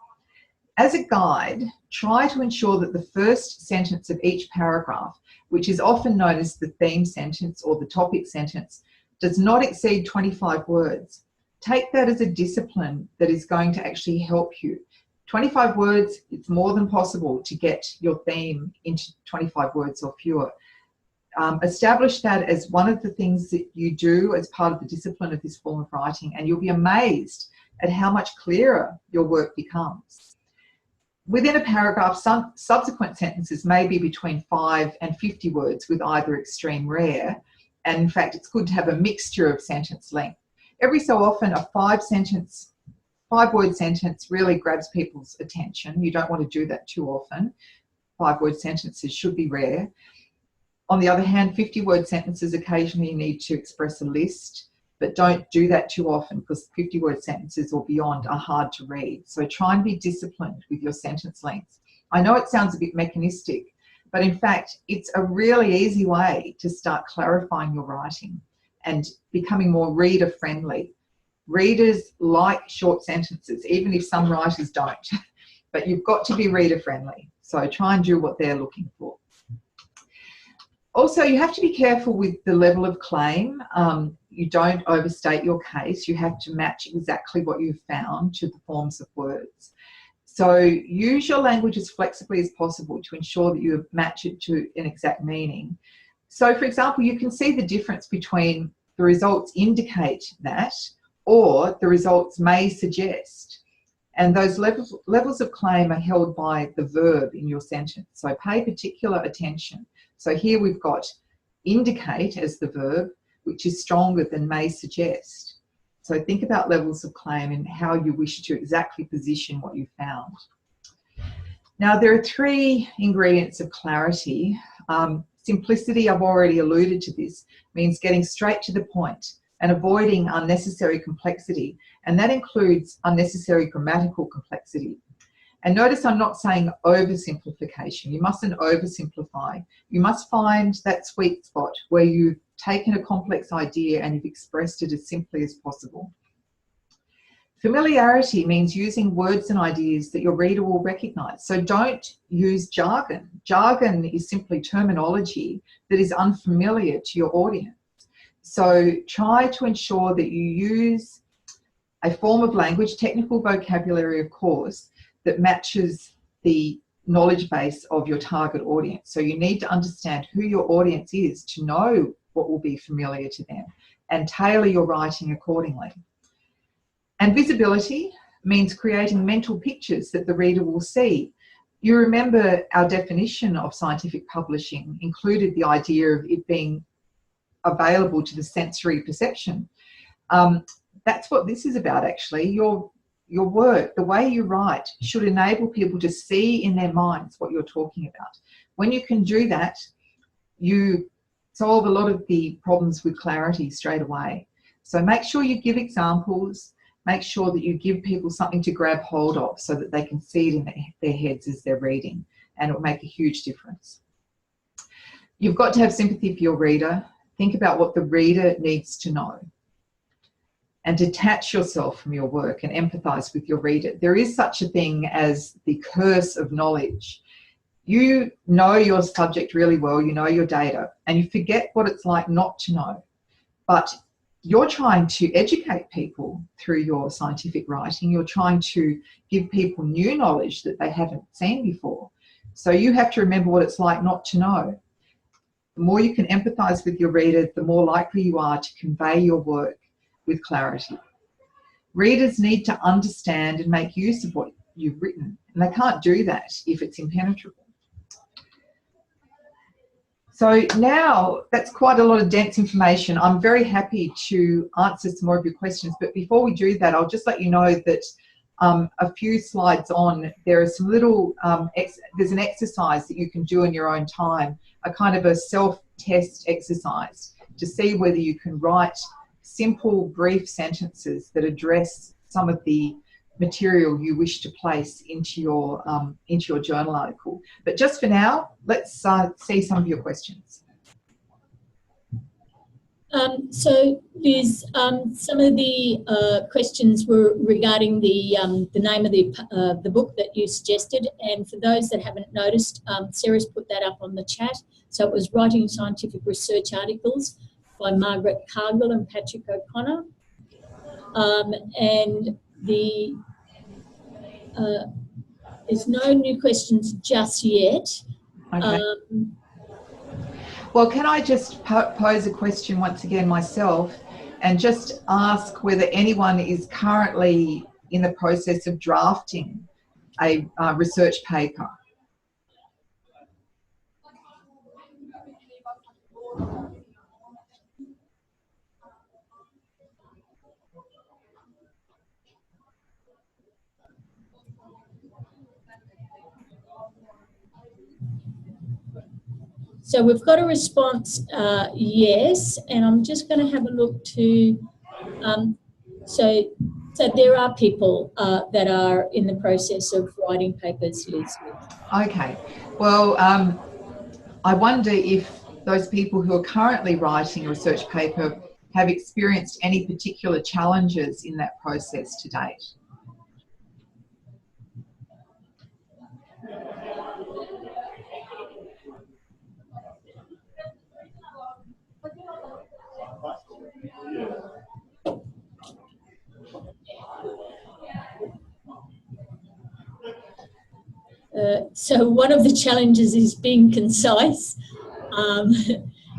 As a guide, try to ensure that the first sentence of each paragraph, which is often known as the theme sentence or the topic sentence, does not exceed 25 words. Take that as a discipline that is going to actually help you. 25 words, it's more than possible to get your theme into 25 words or fewer. Establish that as one of the things that you do as part of the discipline of this form of writing, and you'll be amazed at how much clearer your work becomes. Within a paragraph, some subsequent sentences may be between 5 and 50 words, with either extreme rare, and in fact it's good to have a mixture of sentence length. Every so often a 5-word sentence really grabs people's attention. You don't want to do that too often. 5-word sentences should be rare. On the other hand, 50-word sentences occasionally need to express a list, but don't do that too often because 50-word sentences or beyond are hard to read. So try and be disciplined with your sentence lengths. I know it sounds a bit mechanistic, but in fact, it's a really easy way to start clarifying your writing and becoming more reader-friendly. Readers like short sentences, even if some writers don't, but you've got to be reader-friendly. So try and do what they're looking for. Also, you have to be careful with the level of claim. You don't overstate your case. You have to match exactly what you've found to the forms of words. So use your language as flexibly as possible to ensure that you match it to an exact meaning. So for example, you can see the difference between the results indicate that or the results may suggest. And those levels of claim are held by the verb in your sentence. So pay particular attention. So here we've got indicate as the verb, which is stronger than may suggest. So think about levels of claim and how you wish to exactly position what you found. Now, there are three ingredients of clarity. Simplicity, I've already alluded to this, means getting straight to the point and avoiding unnecessary complexity. And that includes unnecessary grammatical complexity. And notice I'm not saying oversimplification. You mustn't oversimplify. You must find that sweet spot where you've taken a complex idea and you've expressed it as simply as possible. Familiarity means using words and ideas that your reader will recognize. So don't use jargon. Jargon is simply terminology that is unfamiliar to your audience. So try to ensure that you use a form of language, technical vocabulary of course, that matches the knowledge base of your target audience. So you need to understand who your audience is to know what will be familiar to them and tailor your writing accordingly. And visibility means creating mental pictures that the reader will see. You remember our definition of scientific publishing included the idea of it being available to the sensory perception. That's what this is about actually. Your work, the way you write, should enable people to see in their minds what you're talking about. When you can do that, you solve a lot of the problems with clarity straight away. So make sure you give examples, make sure that you give people something to grab hold of so that they can see it in their heads as they're reading, and it will make a huge difference. You've got to have sympathy for your reader. Think about what the reader needs to know and detach yourself from your work and empathize with your reader. There is such a thing as the curse of knowledge. You know your subject really well, you know your data, and you forget what it's like not to know. But you're trying to educate people through your scientific writing. You're trying to give people new knowledge that they haven't seen before. So you have to remember what it's like not to know. The more you can empathize with your reader, the more likely you are to convey your work with clarity. Readers need to understand and make use of what you've written, and they can't do that if it's impenetrable. So now that's quite a lot of dense information. I'm very happy to answer some more of your questions, but before we do that, I'll just let you know that a few slides on, there are some little, there's an exercise that you can do in your own time, a kind of a self-test exercise to see whether you can write simple, brief sentences that address some of the material you wish to place into your journal article. But just for now, let's see some of your questions. So Liz, some of the questions were regarding the name of the book that you suggested, and for those that haven't noticed, Sarah's put that up on the chat. So it was Writing Scientific Research Articles by Margaret Cargill and Patrick O'Connor, and there's no new questions just yet. Okay. Well, can I just pose a question once again myself and just ask whether anyone is currently in the process of drafting a research paper? So we've got a response, yes, and I'm just going to have a look to, so there are people that are in the process of writing papers, Liz. Okay, well, I wonder if those people who are currently writing a research paper have experienced any particular challenges in that process to date. So one of the challenges is being concise.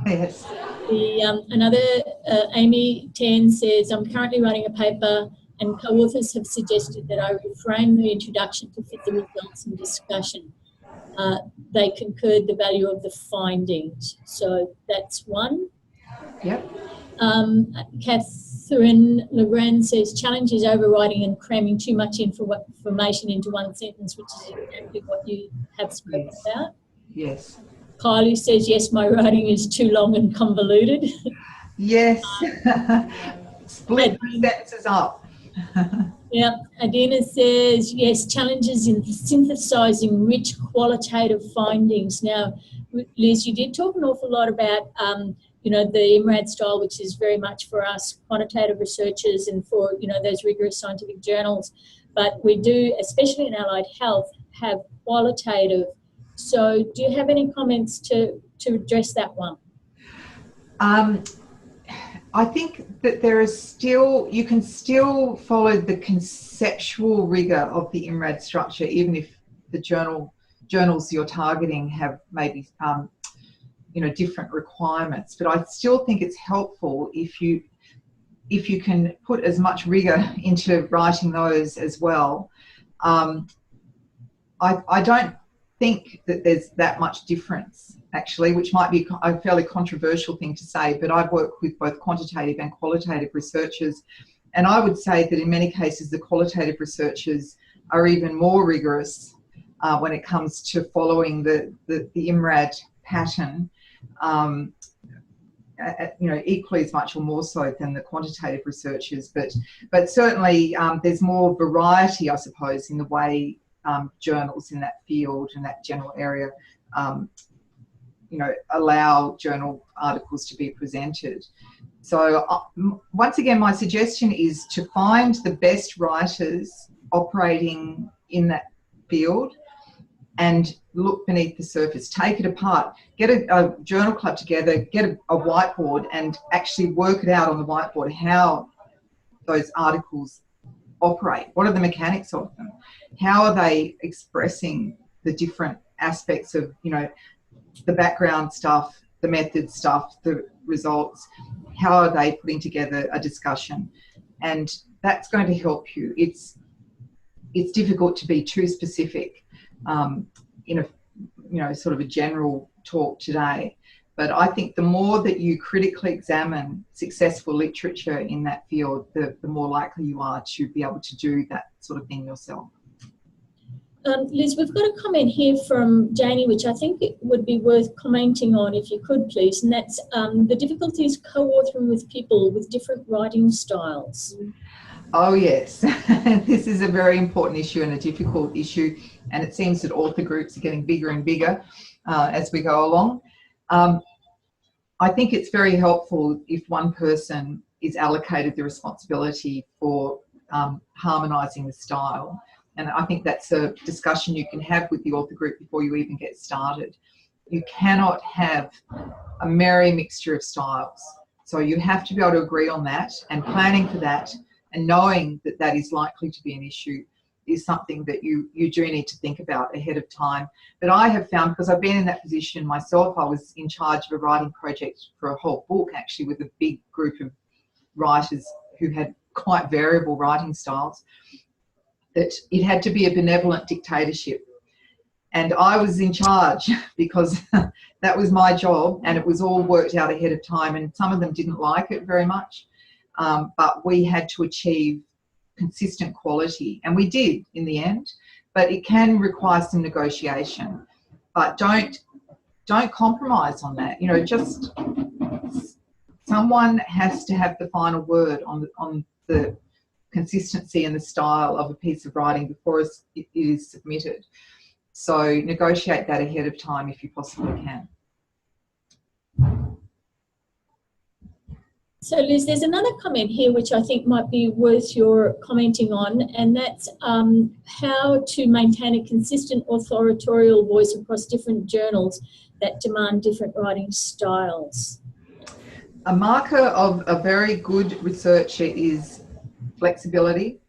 Yes. Another, Amy Tan says, I'm currently writing a paper and co-authors have suggested that I reframe the introduction to fit the results and discussion. They concurred the value of the findings. So that's one. Yep. Catherine Legrand says, challenge is overriding and cramming too much information into one sentence, which is exactly what you have spoken about. Yes. Kylie says, yes, my writing is too long and convoluted. Yes. Split the sentences up. Yeah. Adina says, yes, challenges in synthesizing rich qualitative findings. Now, Liz, you did talk an awful lot about, you know, the IMRAD style, which is very much for us quantitative researchers and for, you know, those rigorous scientific journals. But we do, especially in allied health, have qualitative. So do you have any comments to address that one? I think that there is still, you can still follow the conceptual rigor of the IMRAD structure, even if the journals you're targeting have maybe, you know, different requirements. But I still think it's helpful if you can put as much rigor into writing those as well. I don't think that there's that much difference, actually, which might be a fairly controversial thing to say, but I've worked with both quantitative and qualitative researchers, and I would say that in many cases the qualitative researchers are even more rigorous when it comes to following the IMRAD pattern, you know, equally as much or more so than the quantitative researchers, but certainly there's more variety, I suppose, in the way journals in that field and that general area you know, allow journal articles to be presented. So once again, my suggestion is to find the best writers operating in that field and look beneath the surface, take it apart, get a journal club together, get a whiteboard and actually work it out on the whiteboard how those articles operate. What are the mechanics of them? How are they expressing the different aspects of, you know, the background stuff, the method stuff, the results? How are they putting together a discussion? And that's going to help you. It's difficult to be too specific in a, you know, sort of a general talk today. But I think the more that you critically examine successful literature in that field, the more likely you are to be able to do that sort of thing yourself. Liz, we've got a comment here from Janie, which I think it would be worth commenting on if you could, please, and that's the difficulties co-authoring with people with different writing styles. Oh, yes. This is a very important issue and a difficult issue, and it seems that author groups are getting bigger and bigger as we go along. I think it's very helpful if one person is allocated the responsibility for harmonising the style. And I think that's a discussion you can have with the author group before you even get started. You cannot have a merry mixture of styles. So you have to be able to agree on that, and planning for that and knowing that that is likely to be an issue is something that you do need to think about ahead of time. But I have found, because I've been in that position myself, I was in charge of a writing project for a whole book, actually, with a big group of writers who had quite variable writing styles, that it had to be a benevolent dictatorship. And I was in charge because that was my job, and it was all worked out ahead of time, and some of them didn't like it very much, but we had to achieve consistent quality, and we did in the end. But it can require some negotiation, but don't compromise on that. You know, just someone has to have the final word on the consistency and the style of a piece of writing before it is submitted. So negotiate that ahead of time if you possibly can. So Liz, there's another comment here which I think might be worth your commenting on, and that's how to maintain a consistent authorial voice across different journals that demand different writing styles. A marker of a very good researcher is flexibility,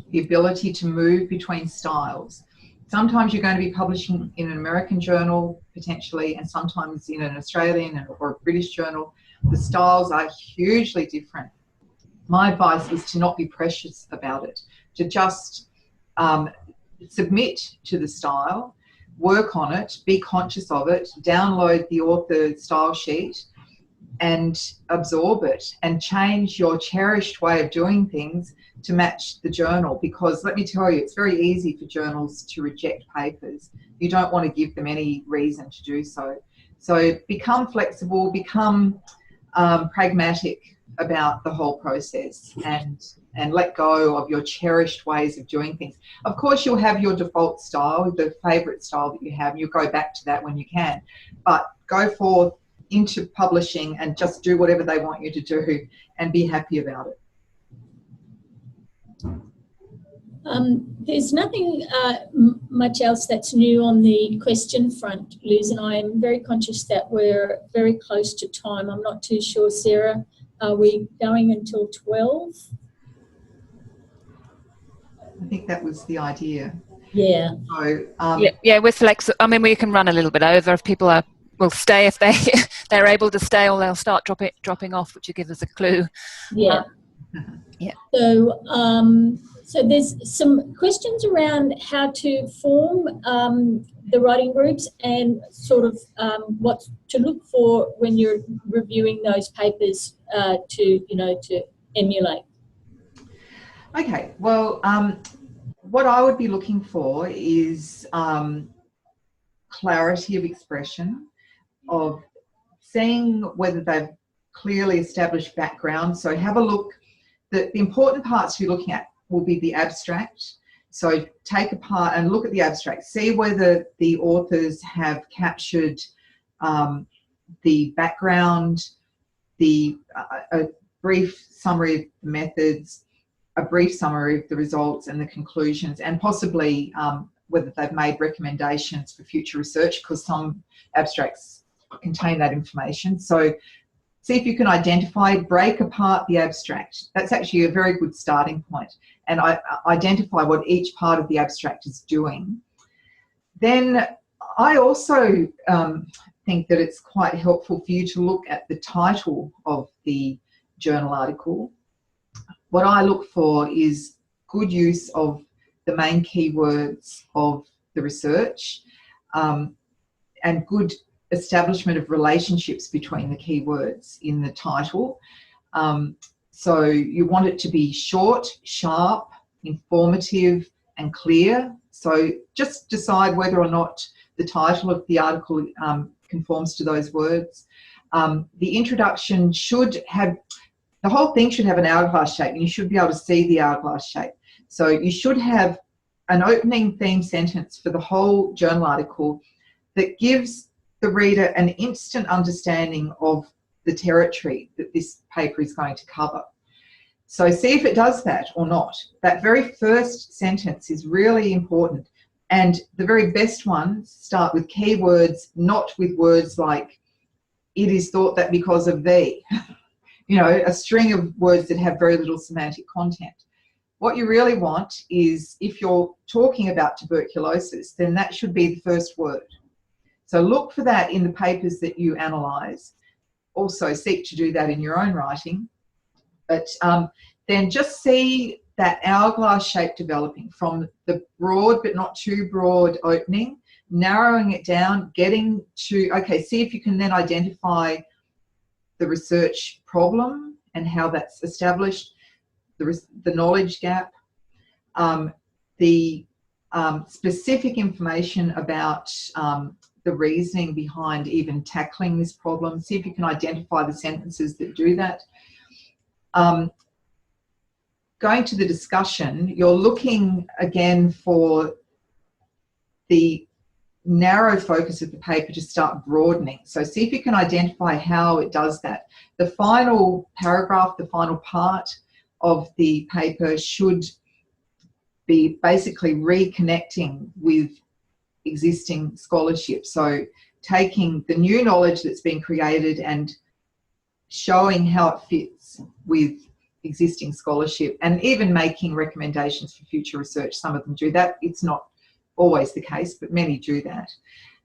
the ability to move between styles. Sometimes you're going to be publishing in an American journal, potentially, and sometimes in an Australian or a British journal. The styles are hugely different. My advice is to not be precious about it, to just submit to the style, work on it, be conscious of it, download the author style sheet and absorb it, and change your cherished way of doing things to match the journal. Because let me tell you, it's very easy for journals to reject papers. You don't want to give them any reason to do so. So become flexible, become pragmatic about the whole process, and let go of your cherished ways of doing things. Of course, you'll have your default style, the favourite style that you have, and you'll go back to that when you can. But go forth into publishing and just do whatever they want you to do and be happy about it. There's nothing much else that's new on the question front, Liz, and I am very conscious that we're very close to time. I'm not too sure, Sarah, are we going until 12? I think that was the idea. Yeah. So, yeah, we're flexible. I mean, we can run a little bit over if people will stay, if they're able to stay, or they'll start dropping off, which will give us a clue. Yeah. Yeah. So there's some questions around how to form the writing groups and sort of what to look for when you're reviewing those papers to emulate. Okay, well, what I would be looking for is clarity of expression, of seeing whether they've clearly established background. So have a look. The important parts you're looking at will be the abstract. So take apart and look at the abstract. See whether the authors have captured the background, a brief summary of the methods, a brief summary of the results and the conclusions, and possibly whether they've made recommendations for future research, because some abstracts contain that information. So see if you can identify, break apart the abstract. That's actually a very good starting point. And identify what each part of the abstract is doing. Then I also think that it's quite helpful for you to look at the title of the journal article. What I look for is good use of the main keywords of the research, and good establishment of relationships between the keywords in the title. So you want it to be short, sharp, informative, and clear. So just decide whether or not the title of the article conforms to those words. The introduction should have, the whole thing should have an hourglass shape, and you should be able to see the hourglass shape. So you should have an opening theme sentence for the whole journal article that gives the reader an instant understanding of the territory that this paper is going to cover. So see if it does that or not. That very first sentence is really important, and the very best ones start with keywords, not with words like "it is thought that because of thee," you know, a string of words that have very little semantic content. What you really want is, if you're talking about tuberculosis, then that should be the first word. So look for that in the papers that you analyse. Also seek to do that in your own writing. But then just see that hourglass shape developing from the broad but not too broad opening, narrowing it down, getting to, okay, see if you can then identify the research problem and how that's established, the knowledge gap, the specific information about the reasoning behind even tackling this problem. See if you can identify the sentences that do that. Going to the discussion, you're looking again for the narrow focus of the paper to start broadening. So see if you can identify how it does that. The final paragraph, the final part of the paper should be basically reconnecting with existing scholarship. So taking the new knowledge that's been created and showing how it fits with existing scholarship, and even making recommendations for future research. Some of them do that. It's not always the case, but many do that.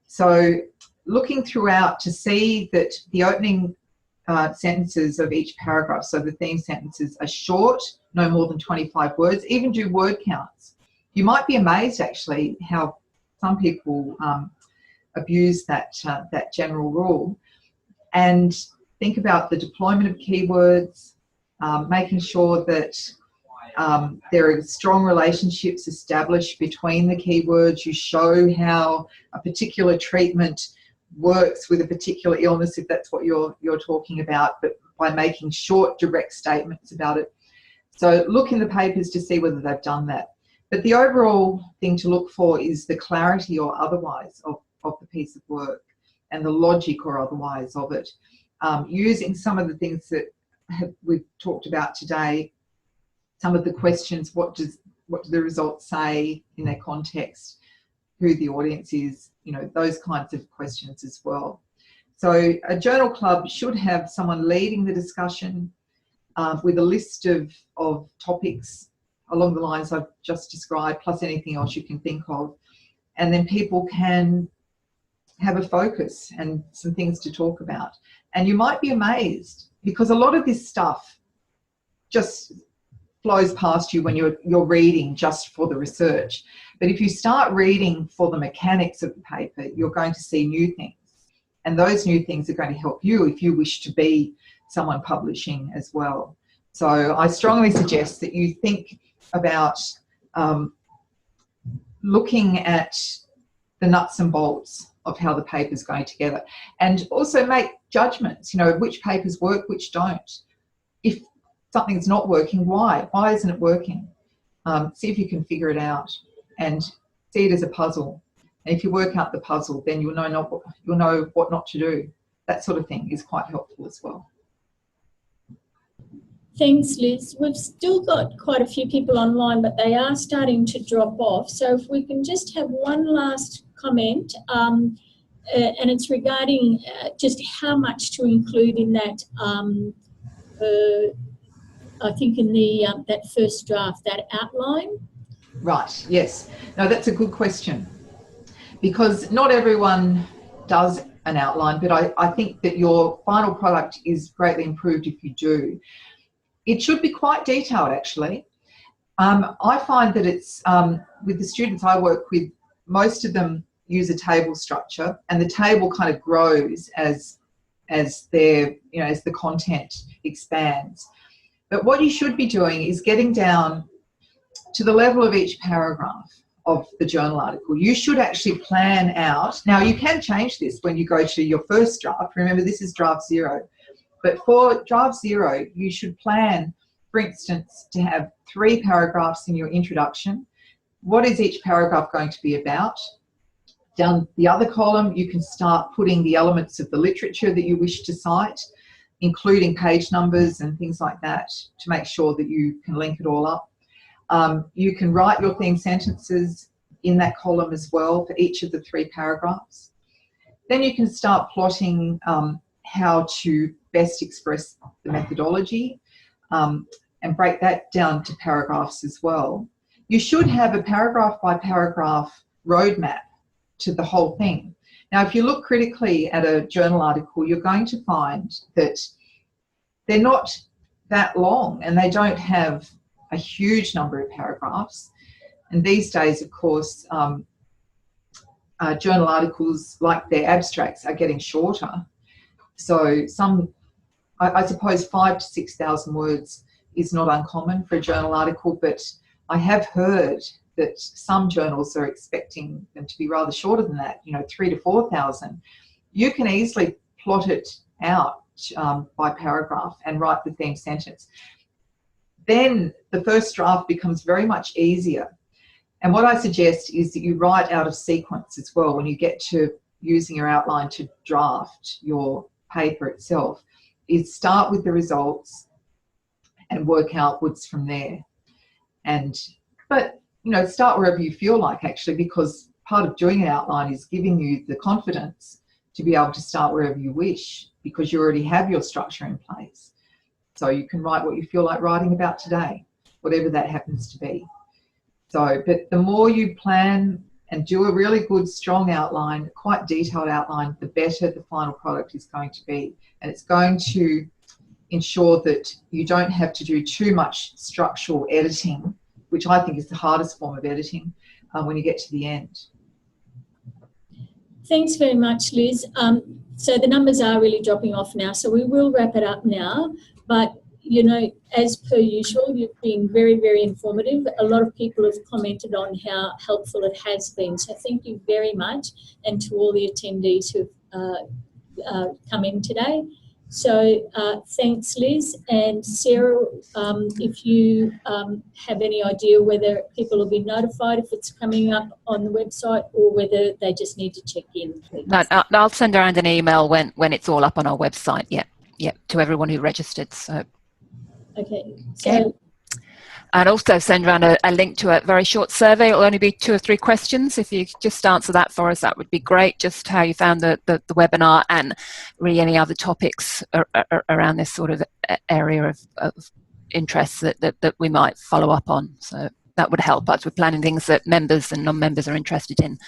So looking throughout to see that the opening sentences of each paragraph, so the theme sentences, are short, no more than 25 words, even do word counts. You might be amazed actually how some people abuse that general rule. And think about the deployment of keywords, making sure that there are strong relationships established between the keywords. You show how a particular treatment works with a particular illness, if that's what you're talking about, but by making short, direct statements about it. So look in the papers to see whether they've done that. But the overall thing to look for is the clarity or otherwise of the piece of work and the logic or otherwise of it. Using some of the things that we've talked about today, some of the questions, what do the results say in their context, who the audience is, you know, those kinds of questions as well. So a journal club should have someone leading the discussion with a list of topics along the lines I've just described, plus anything else you can think of. And then people can have a focus and some things to talk about. And you might be amazed, because a lot of this stuff just flows past you when you're reading just for the research. But if you start reading for the mechanics of the paper, you're going to see new things. And those new things are going to help you if you wish to be someone publishing as well. So I strongly suggest that you think about looking at the nuts and bolts of how the paper's going together, and also make judgments, you know, which papers work, which don't. If something's not working, why isn't it working? See if you can figure it out and see it as a puzzle. And if you work out the puzzle, then you'll know what not to do. That sort of thing is quite helpful as well. Thanks, Liz. We've still got quite a few people online, but they are starting to drop off. So if we can just have one last comment, and it's regarding just how much to include in that, I think in the that first draft, that outline. Right, yes. No, that's a good question, because not everyone does an outline, but I think that your final product is greatly improved if you do. It should be quite detailed, actually. I find that it's, with the students I work with, most of them use a table structure, and the table kind of grows as their, you know, as the content expands. But what you should be doing is getting down to the level of each paragraph of the journal article. You should actually plan out. Now, you can change this when you go to your first draft. Remember, this is draft 0. But for draft 0, you should plan, for instance, to have 3 paragraphs in your introduction. What is each paragraph going to be about? Down the other column, you can start putting the elements of the literature that you wish to cite, including page numbers and things like that, to make sure that you can link it all up. You can write your theme sentences in that column as well for each of the 3 paragraphs. Then you can start plotting how to best express the methodology, and break that down to paragraphs as well. You should have a paragraph by paragraph roadmap to the whole thing. Now, if you look critically at a journal article, you're going to find that they're not that long and they don't have a huge number of paragraphs. And these days, of course, journal articles, like their abstracts, are getting shorter. So I suppose 5,000 to 6,000 words is not uncommon for a journal article, but I have heard that some journals are expecting them to be rather shorter than that, you know, 3,000 to 4,000. You can easily plot it out by paragraph and write the theme sentence. Then the first draft becomes very much easier. And what I suggest is that you write out of sequence as well when you get to using your outline to draft your paper itself, is start with the results and work outwards from there. But you know, start wherever you feel like, actually, because part of doing an outline is giving you the confidence to be able to start wherever you wish, because you already have your structure in place. So you can write what you feel like writing about today, whatever that happens to be. So, but the more you plan and do a really good, strong outline, quite detailed outline, the better the final product is going to be. And it's going to ensure that you don't have to do too much structural editing, which I think is the hardest form of editing when you get to the end. Thanks very much, Liz. So the numbers are really dropping off now, so we will wrap it up now. But, you know, as per usual, you've been very, very informative. A lot of people have commented on how helpful it has been. So thank you very much, and to all the attendees who've come in today. So thanks, Liz. And Sarah, if you have any idea whether people will be notified if it's coming up on the website, or whether they just need to check in, please. No, I'll send around an email when it's all up on our website. Yeah, to everyone who registered. So. Okay. So. And also send around a link to a very short survey. It'll only be 2 or 3 questions. If you could just answer that for us, that would be great. Just how you found the webinar, and really any other topics around this sort of area of interest that we might follow up on. So that would help us with planning things that members and non-members are interested in.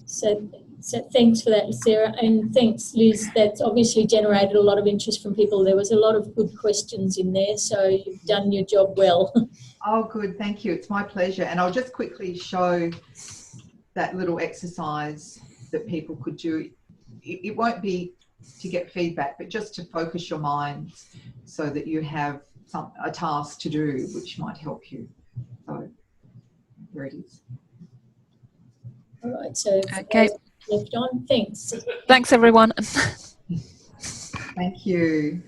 So thanks for that, Sarah, and thanks, Liz. That's obviously generated a lot of interest from people. There was a lot of good questions in there, so you've done your job well. Oh, good. Thank you. It's my pleasure. And I'll just quickly show that little exercise that people could do. It won't be to get feedback, but just to focus your minds so that you have a task to do which might help you. So there it is. All right, so okay. Left on. Thanks. Thanks, everyone. Thank you.